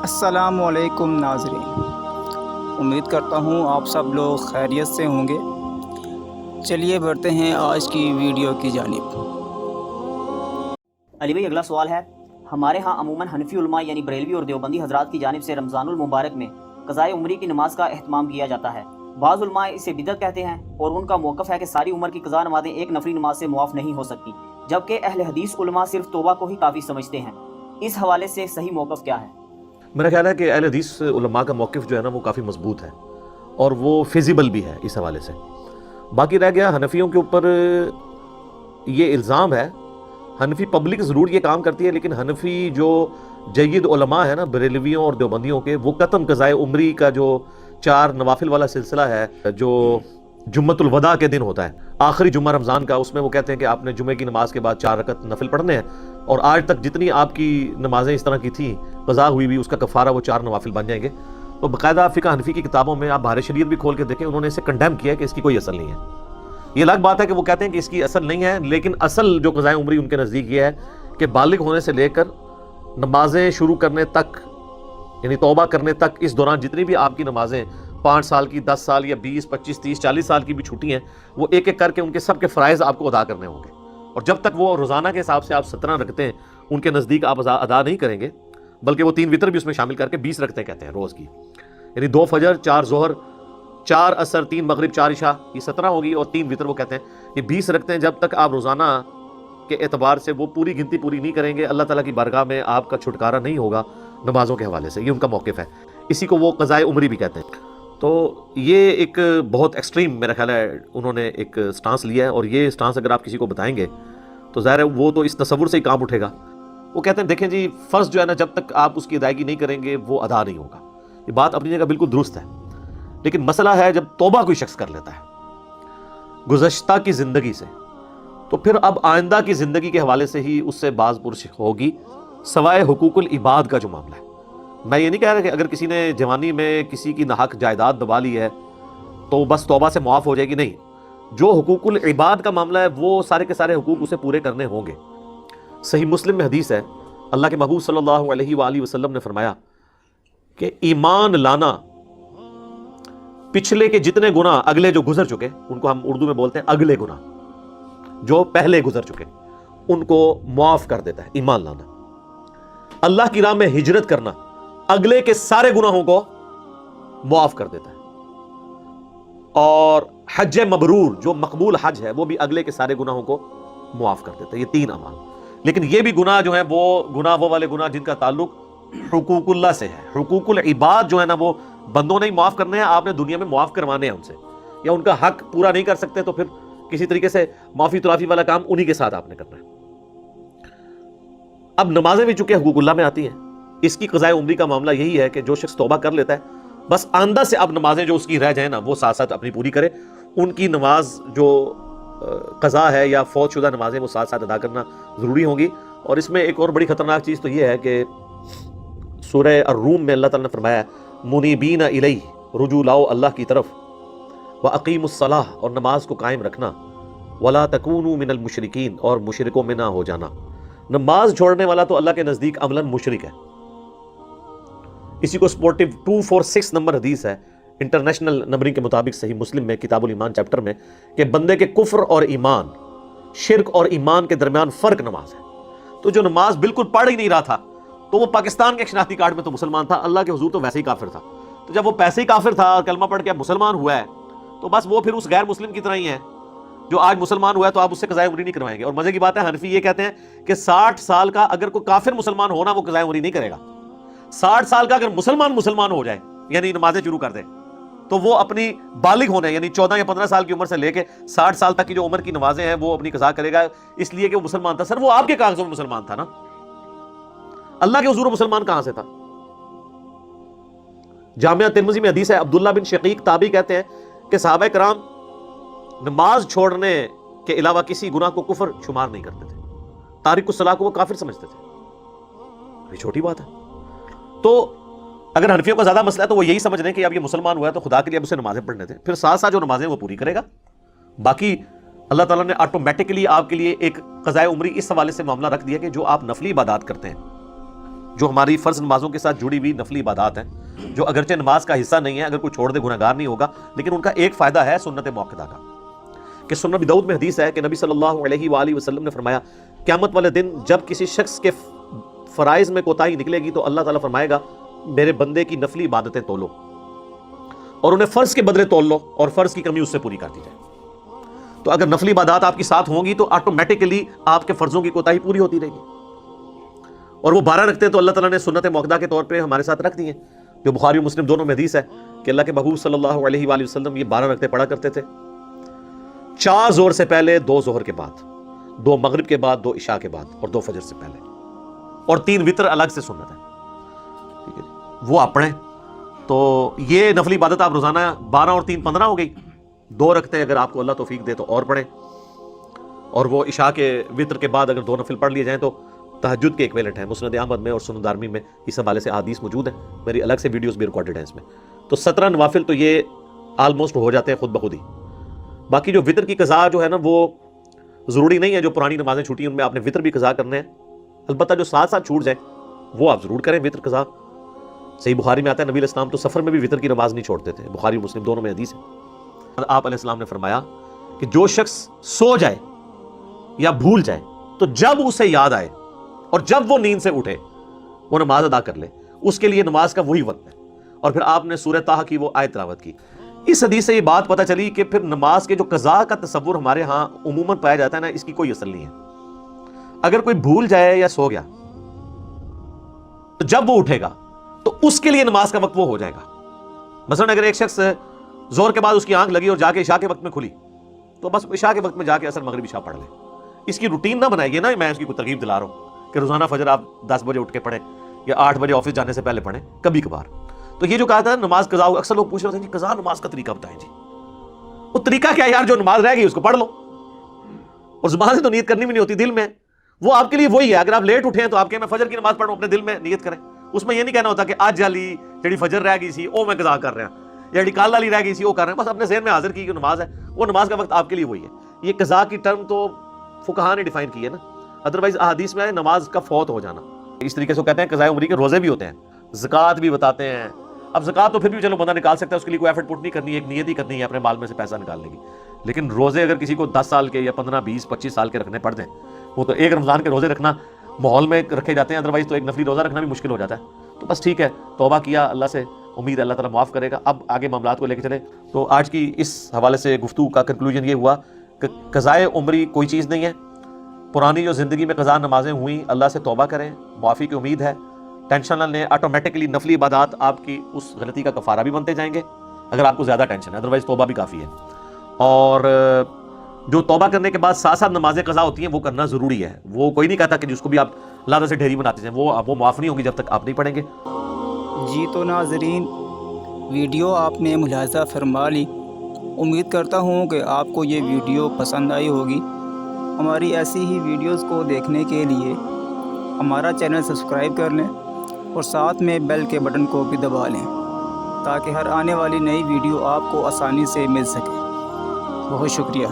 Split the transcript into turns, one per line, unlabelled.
السلام علیکم ناظرین، امید کرتا ہوں آپ سب لوگ خیریت سے ہوں گے۔ چلیے بڑھتے ہیں آج کی ویڈیو کی جانب۔
علی بھائی، اگلا سوال ہے، ہمارے ہاں عموماً حنفی علماء یعنی بریلوی اور دیوبندی حضرات کی جانب سے رمضان المبارک میں قضائے عمری کی نماز کا اہتمام کیا جاتا ہے۔ بعض علماء اسے بدعت کہتے ہیں اور ان کا موقف ہے کہ ساری عمر کی قضا نمازیں ایک نفلی نماز سے معاف نہیں ہو سکتی، جبکہ اہل حدیث علماء صرف توبہ کو ہی کافی سمجھتے ہیں۔ اس حوالے سے صحیح موقف کیا ہے؟
میرا خیال ہے کہ اہل حدیث علماء کا موقف جو ہے نا وہ کافی مضبوط ہے اور وہ فیزیبل بھی ہے اس حوالے سے۔ باقی رہ گیا حنفیوں کے اوپر یہ الزام ہے، حنفی پبلک ضرور یہ کام کرتی ہے، لیکن حنفی جو جید علماء ہے نا بریلویوں اور دیوبندیوں کے، وہ قطعاً قضائے عمری کا جو 4 نوافل والا سلسلہ ہے جو جمعۃ الوداع کے دن ہوتا ہے، آخری جمعہ رمضان کا، اس میں وہ کہتے ہیں کہ آپ نے جمعے کی نماز کے بعد 4 رکعت نفل پڑھنے ہیں، اور آج تک جتنی آپ کی نمازیں اس طرح کی تھیں قضا ہوئی بھی، اس کا کفارہ وہ 4 نوافل بن جائیں گے۔ تو باقاعدہ فقہ حنفی کی کتابوں میں آپ بہار شریعت بھی کھول کے دیکھیں، انہوں نے اسے کنڈیم کیا ہے کہ اس کی کوئی اصل نہیں ہے۔ یہ الگ بات ہے کہ وہ کہتے ہیں کہ اس کی اصل نہیں ہے، لیکن اصل جو قضائے عمری ان کے نزدیک یہ ہے کہ بالغ ہونے سے لے کر نمازیں شروع کرنے تک، یعنی توبہ کرنے تک، اس دوران جتنی بھی آپ کی نمازیں 5 سال کی، 10 سال یا 20، 25، 30، 40 سال کی بھی چھوٹی ہیں، وہ ایک ایک کر کے ان کے سب کے فرائض آپ کو ادا کرنے ہوں گے، اور جب تک وہ روزانہ کے حساب سے آپ 17 رکعتیں ان کے نزدیک آپ ادا نہیں کریں گے، بلکہ وہ 3 وتر بھی اس میں شامل کر کے 20 رکعتیں کہتے ہیں روز کی، یعنی 2 فجر، 4 ظہر، 4 عصر، 3 مغرب، 4 عشاء، یہ 17 ہوگی، اور 3 وتر وہ کہتے ہیں، یہ 20 رکعتیں جب تک آپ روزانہ کے اعتبار سے وہ پوری گنتی پوری نہیں کریں گے، اللہ تعالیٰ کی بارگاہ میں آپ کا چھٹکارا نہیں ہوگا نمازوں کے حوالے سے۔ یہ ان کا موقف ہے، اسی کو وہ قضائے عمری بھی کہتے ہیں۔ تو یہ ایک بہت ایکسٹریم میرا خیال ہے انہوں نے ایک سٹانس لیا ہے، اور یہ سٹانس اگر آپ کسی کو بتائیں گے تو ظاہر ہے وہ تو اس تصور سے ہی کام اٹھے گا۔ وہ کہتے ہیں دیکھیں جی، فرض جو ہے نا جب تک آپ اس کی ادائیگی نہیں کریں گے وہ ادا نہیں ہوگا۔ یہ بات اپنی جگہ بالکل درست ہے، لیکن مسئلہ ہے جب توبہ کوئی شخص کر لیتا ہے گزشتہ کی زندگی سے، تو پھر اب آئندہ کی زندگی کے حوالے سے ہی اس سے باز پرس ہوگی، سوائے حقوق العباد کا جو معاملہ ہے۔ میں یہ نہیں کہہ رہا کہ اگر کسی نے جوانی میں کسی کی ناحق جائیداد دبا لی ہے تو بس توبہ سے معاف ہو جائے گی، نہیں، جو حقوق العباد کا معاملہ ہے وہ سارے کے سارے حقوق اسے پورے کرنے ہوں گے۔ صحیح مسلم میں حدیث ہے، اللہ کے محبوب صلی اللہ علیہ وآلہ وسلم نے فرمایا کہ ایمان لانا پچھلے کے جتنے گناہ اگلے جو گزر چکے، ان کو ہم اردو میں بولتے ہیں اگلے گناہ، جو پہلے گزر چکے ان کو معاف کر دیتا ہے۔ ایمان لانا، اللہ کی راہ میں ہجرت کرنا اگلے کے سارے گناہوں کو معاف کر دیتا ہے، اور حج مبرور جو مقبول حج ہے وہ بھی اگلے کے سارے گناہوں کو معاف کر دیتا ہے۔ یہ 3 اعمال، لیکن یہ بھی گناہ جو ہیں وہ والے گناہ جن کا تعلق حقوق اللہ سے ہے۔ حقوق العباد جو ہے نا وہ بندوں نے ہی معاف کرنے ہیں، آپ نے دنیا میں معاف کروانے ہیں ان سے، یا ان کا حق پورا نہیں کر سکتے تو پھر کسی طریقے سے معافی تلافی والا کام انہی کے ساتھ آپ نے کرنا ہے۔ اب نمازیں بھی چونکہ حقوق اللہ میں آتی ہیں، اس کی قضائے عمری کا معاملہ یہی ہے کہ جو شخص توبہ کر لیتا ہے بس آئندہ سے اب نمازیں جو اس کی رہ جائیں نا وہ ساتھ ساتھ اپنی پوری کرے، ان کی نماز جو قضا ہے یا فوت شدہ نمازیں وہ ساتھ ساتھ ادا کرنا ضروری ہوں گی۔ اور اس میں ایک اور بڑی خطرناک چیز تو یہ ہے کہ سورہ الروم میں اللہ تعالیٰ نے فرمایا ہے منیبین الیہ، رجوع لاؤ اللہ کی طرف، واقیموا الصلاۃ، اور نماز کو قائم رکھنا، ولا تکونوا من المشرکین، اور مشرکوں میں نہ ہو جانا۔ نماز چھوڑنے والا تو اللہ کے نزدیک عملاً مشرک ہے۔ اسی کو سپورٹیو 246 نمبر حدیث ہے انٹرنیشنل نمبرنگ کے مطابق صحیح مسلم میں کتاب الایمان چیپٹر میں، کہ بندے کے کفر اور ایمان، شرک اور ایمان کے درمیان فرق نماز ہے۔ تو جو نماز بالکل پڑھ ہی نہیں رہا تھا تو وہ پاکستان کے شناختی کارڈ میں تو مسلمان تھا، اللہ کے حضور تو ویسے ہی کافر تھا۔ تو جب وہ پیسے ہی کافر تھا اور کلمہ پڑھ کے اب مسلمان ہوا ہے تو بس وہ پھر اس غیر مسلم کی طرح ہی ہے جو آج مسلمان ہوا ہے، تو آپ اس سے قضائے عمری نہیں کروائیں گے۔ اور مزے کی بات ہے حنفی یہ کہتے ہیں کہ 60 سال کا اگر کوئی کافر مسلمان ہونا وہ قضائے عمری نہیں کرے گا، 60 سال کا اگر مسلمان ہو جائے یعنی نمازیں شروع کر دے تو وہ اپنی بالغ ہونے یعنی 14 یا 15 سال کی عمر سے لے کے 60 سال تک کی جو عمر کی نمازیں ہیں وہ اپنی قضا کرے گا، اس لیے کہ وہ مسلمان تھا۔ سر وہ آپ کے کاغذوں میں مسلمان تھا نا، اللہ کے حضور مسلمان کہاں سے تھا؟ جامعہ ترمذی میں حدیث ہے، عبداللہ بن شقیق تابعی کہتے ہیں کہ صحابہ کرام نماز چھوڑنے کے علاوہ کسی گناہ کو کفر شمار نہیں کرتے تھے، تارک الصلاۃ کو وہ کافر سمجھتے تھے۔ یہ چھوٹی بات ہے۔ تو اگر حنفیوں کا زیادہ مسئلہ ہے تو وہ یہی سمجھ رہے ہیں کہ اب یہ مسلمان ہوا ہے تو خدا کے لیے اب اسے نمازیں پڑھنے تھے، پھر ساتھ ساتھ جو نمازیں وہ پوری کرے گا، باقی اللہ تعالیٰ نے آٹومیٹکلی آپ کے لیے ایک قضائے عمری اس حوالے سے معاملہ رکھ دیا کہ جو آپ نفلی عبادات کرتے ہیں جو ہماری فرض نمازوں کے ساتھ جڑی ہوئی نفلی عبادات ہیں، جو اگرچہ نماز کا حصہ نہیں ہے، اگر کوئی چھوڑ دے گناہگار نہیں ہوگا، لیکن ان کا ایک فائدہ ہے سنت موقدہ کا، کہ سنن ابی داؤد میں حدیث ہے کہ نبی صلی اللہ علیہ وآلہ وسلم نے فرمایا قیامت والے دن جب کسی شخص کے فرائض میں کوتاہی نکلے گی تو اللہ تعالیٰ فرمائے گا میرے بندے کی نفلی عبادتیں تولو اور انہیں فرض کے بدلے تول لو اور فرض کی کمی اس سے پوری کر دی جائے۔ تو اگر نفلی عبادات آپ کے ساتھ ہوں گی تو آٹومیٹکلی آپ کے فرضوں کی کوتاہی پوری ہوتی رہے گی، اور وہ 12 رکھتے ہیں تو اللہ تعالیٰ نے سنت موقدہ کے طور پہ ہمارے ساتھ رکھ دی ہیں، جو بخاری و مسلم دونوں میں حدیث ہے کہ اللہ کے محبوب صلی اللہ علیہ وآلہ وسلم یہ 12 رکعتیں پڑھا کرتے تھے، 4 ظہر سے پہلے، 2 ظہر کے بعد، 2 مغرب کے بعد، 2 عشاء کے بعد اور 2 فجر سے پہلے، اور 3 وتر الگ سے سنت ہے، ٹھیک ہے جی، وہ آپ پڑھیں۔ تو یہ نفلی عبادت آپ روزانہ 12 اور 3 15 ہو گئی، 2 رکھتے ہیں اگر آپ کو اللہ توفیق دے تو اور پڑھیں، اور وہ عشاء کے وتر کے بعد اگر 2 نفل پڑھ لیے جائیں تو تہجد کے ایکویلنٹ ہیں، مسند احمد میں اور سنن دارمی میں اس حوالے سے احادیث موجود ہیں، میری الگ سے ویڈیوز بھی ریکارڈڈ ہیں اس میں۔ تو 17 نوافل تو یہ آلموسٹ ہو جاتے ہیں خود بخود ہی۔ باقی جو وتر کی قضا جو ہے نا وہ ضروری نہیں ہے، جو پرانی نمازیں چھوٹی ہیں ان میں آپ نے وتر بھی قضا کرنے ہیں، البتہ جو ساتھ ساتھ چھوٹ جائیں وہ آپ ضرور کریں وتر قضا۔ صحیح بخاری میں آتا ہے نبی علیہ السلام تو سفر میں بھی وتر کی نماز نہیں چھوڑتے تھے، بخاری مسلم دونوں میں حدیث ہے۔ آپ علیہ السلام نے فرمایا کہ جو شخص سو جائے یا بھول جائے تو جب اسے یاد آئے اور جب وہ نیند سے اٹھے وہ نماز ادا کر لے، اس کے لیے نماز کا وہی وقت ہے۔ اور پھر آپ نے سورہ طٰہٰ کی وہ آیت تلاوت کی۔ اس حدیث سے یہ بات پتہ چلی کہ پھر نماز کے جو قضا کا تصور ہمارے ہاں عموماً پایا جاتا ہے نا، اس کی کوئی اصل نہیں ہے۔ اگر کوئی بھول جائے یا سو گیا تو جب وہ اٹھے گا تو اس کے لیے نماز کا وقت وہ ہو جائے گا۔ مثلا اگر ایک شخص زور کے بعد اس کی آنکھ لگی اور جا کے عشاء کے وقت میں کھلی تو بس عشاء کے وقت میں جا کے عصر مغرب عشاء پڑھ لے، اس کی روٹین نہ بنائیے نا، میں اس کی کوئی ترغیب دلا رہا ہوں کہ روزانہ فجر آپ 10 بجے اٹھ کے پڑھیں یا 8 بجے آفس جانے سے پہلے پڑھیں، کبھی کبھار۔ تو یہ جو کہا تھا نماز قضا، اکثر لوگ پوچھ رہے ہیں جی قضا نماز کا طریقہ بتائیں جی۔ وہ طریقہ کیا یار، جو نماز رہ گئی اس کو پڑھ لو، اور زبان سے تو نیت کرنی بھی نہیں ہوتی، دل میں وہ آپ کے لیے وہی ہے۔ اگر آپ لیٹ اٹھے ہیں تو آپ کہیں میں فجر کی نماز پڑھوں، اپنے دل میں نیت کریں، اس میں یہ نہیں کہنا ہوتا کہ آج جالی جڑی فجر رہ گئی سی او میں قضا کر رہا ہوں، یا جڑی کل والی رہ گئی سی وہ کر رہے ہیں، بس اپنے ذہن میں حاضر کی کہ نماز ہے، وہ نماز کا وقت آپ کے لیے وہی ہے۔ یہ قضا کی ٹرم تو فقہاء نے ڈیفائن کی ہے نا، ادروائز احادیث میں ہے نماز کا فوت ہو جانا۔ اس طریقے سے کہتے ہیں قضاء عمری کے روزے بھی ہوتے ہیں، زکوٰۃ بھی بتاتے ہیں۔ اب زکوٰۃ تو پھر بھی چلو بندہ نکال سکتا ہے، اس کے لیے کوئی ایفرٹ پٹ نہیں کرنی ہے، ایک نیت ہی کرنی ہے اپنے مال میں سے پیسہ نکالنے کی۔ لیکن روزے اگر کسی کو 10 سال کے یا 15 20 25 سال کے رکھنے پڑ دیں، وہ تو ایک رمضان کے روزے رکھنا ماحول میں رکھے جاتے ہیں، ادروائز تو ایک نفلی روزہ رکھنا بھی مشکل ہو جاتا ہے۔ تو بس ٹھیک ہے، توبہ کیا اللہ سے، امید اللہ تعالیٰ معاف کرے گا۔ اب آگے معاملات کو لے کے چلیں تو آج کی اس حوالے سے گفتگو کا کنکلوژن یہ ہوا کہ قضاء عمری کوئی چیز نہیں ہے۔ پرانی جو زندگی میں قضا نمازیں ہوئیں اللہ سے توبہ کریں، معافی کی امید ہے، ٹینشن نہ لیں، آٹومیٹکلی نفلی عبادات آپ کی اس غلطی کا کفارہ بھی بنتے جائیں گے اگر آپ کو زیادہ ٹینشن ہے، ادروائز توبہ بھی کافی ہے۔ اور جو توبہ کرنے کے بعد ساتھ ساتھ نمازیں قضا ہوتی ہیں وہ کرنا ضروری ہے، وہ کوئی نہیں کہتا کہ جس کو بھی آپ اللہ سے ڈھیری بناتے ہیں وہ معاف نہیں ہوگی جب تک آپ نہیں پڑھیں گے۔
جی تو ناظرین، ویڈیو آپ نے ملاحظہ فرما لی، امید کرتا ہوں کہ آپ کو یہ ویڈیو پسند آئی ہوگی۔ ہماری ایسی ہی ویڈیوز کو دیکھنے کے لیے ہمارا چینل سبسکرائب کر لیں اور ساتھ میں بیل کے بٹن کو بھی دبا لیں تاکہ ہر آنے والی نئی ویڈیو آپ کو آسانی سے مل سکے۔ بہت شکریہ۔